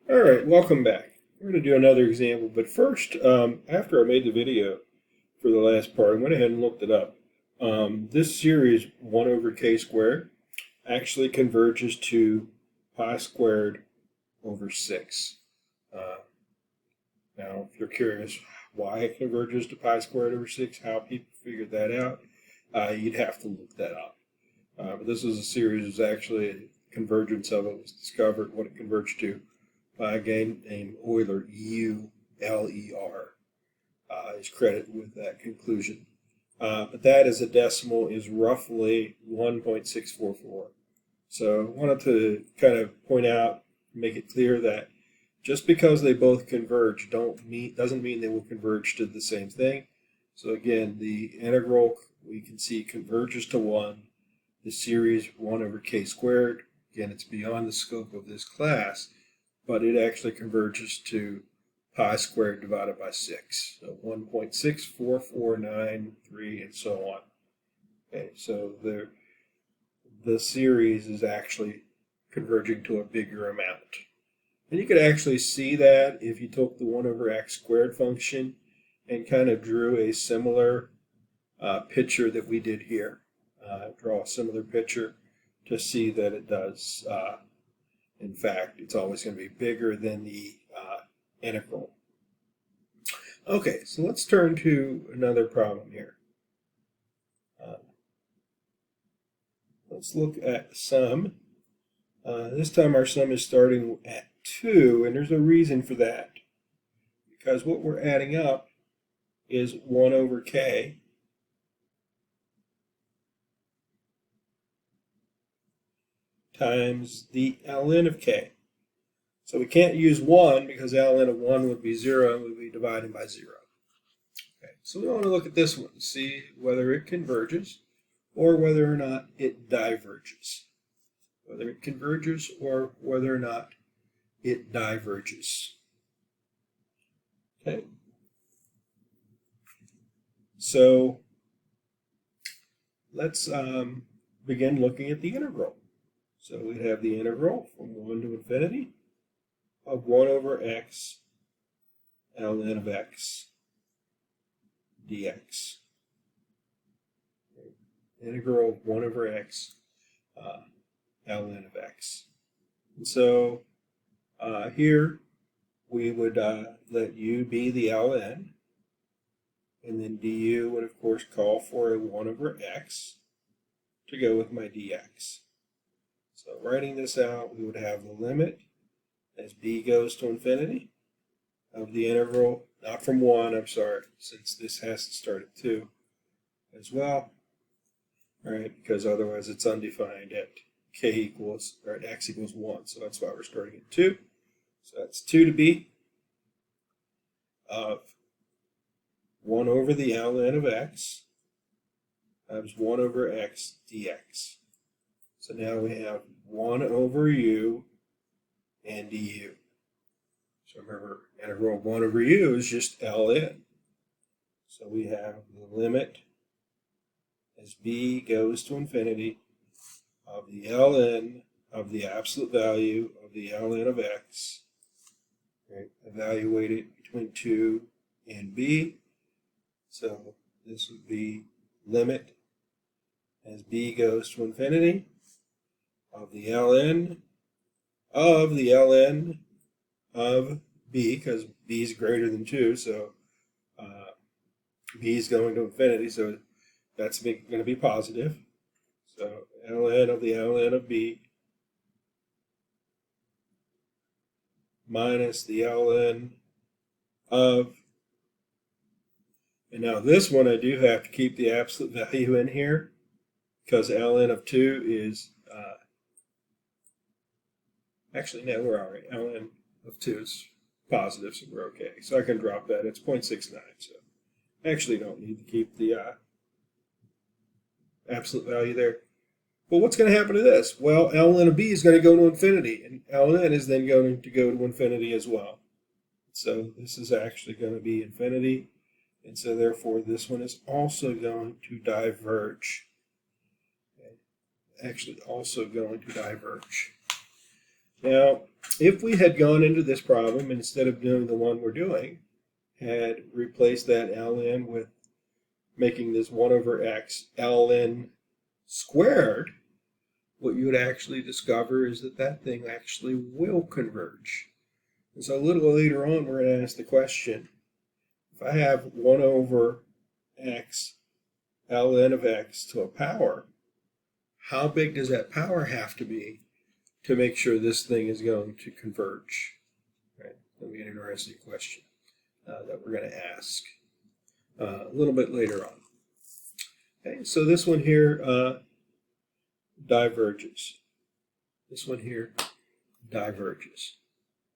All right, welcome back. We're going to do another example, but first, after I made the video for the last part, I went ahead and looked it up. This series, 1 over k squared, actually converges to pi squared over 6. Uh, Now, if you're curious why it converges to pi squared over 6, how people figured that out, you'd have to look that up. But this is a series, is actually a convergence of it was discovered what it converged to by a guy named Euler, Euler, is credited with that conclusion. But that as a decimal is roughly 1.644. So I wanted to kind of point out, make it clear that just because they both converge doesn't mean they will converge to the same thing. So again, the integral we can see converges to 1. The series 1 over k squared, again, it's beyond the scope of this class, but it actually converges to pi squared divided by 6. So 1.64493 and so on. Okay, so the series is actually converging to a bigger amount. And you could actually see that if you took the 1 over x squared function and kind of drew a similar picture that we did here. Draw a similar picture to see that it does. In fact, it's always going to be bigger than the integral. Okay, so let's turn to another problem here. Let's look at sum. This time our sum is starting at 2, and there's a reason for that. Because what we're adding up is 1 over k times the ln of k. So we can't use 1 because ln of 1 would be 0 and we'd be dividing by 0. Okay, so we want to look at this one to see whether it converges or whether or not it diverges. Whether it converges or whether or not it diverges. Okay. So let's begin looking at the integral. So we have the integral from 1 to infinity of 1 over x ln of x dx. Integral of 1 over x ln of x. And so here we would let u be the ln, and then du would of course call for a 1 over x to go with my dx. So writing this out, we would have the limit as b goes to infinity of the integral, not from 1, I'm sorry, since this has to start at 2 as well, right? Because otherwise it's undefined at k equals, or at x equals 1, so that's why we're starting at 2. So that's 2 to b of 1 over the ln of x times 1 over x dx. So now we have 1 over u and du. So remember, integral of 1 over u is just ln. So we have the limit as b goes to infinity of the ln of the absolute value of the ln of x, right, evaluated between 2 and b. So this would be limit as b goes to infinity of the ln of b, because b is greater than 2, so b is going to infinity, so that's going to be positive. So ln of the ln of b minus the ln of, and now this one I do have to keep the absolute value in here because ln of 2 is, actually no, where are we? ln of 2 is positive, so we're okay. So I can drop that, it's 0.69, so I actually don't need to keep the absolute value there. But what's going to happen to this? Well, ln of b is going to go to infinity, and ln is then going to go to infinity as well. So this is actually going to be infinity, and so therefore this one is also going to diverge. Okay. Actually also going to diverge. Now, if we had gone into this problem, instead of doing the one we're doing, had replaced that ln with making this 1 over x ln squared, what you would actually discover is that that thing actually will converge. And so a little later on, we're going to ask the question, if I have 1 over x ln of x to a power, how big does that power have to be to make sure this thing is going to converge? Right? That'll be an interesting question that we're going to ask a little bit later on. Okay, so this one here diverges. This one here diverges.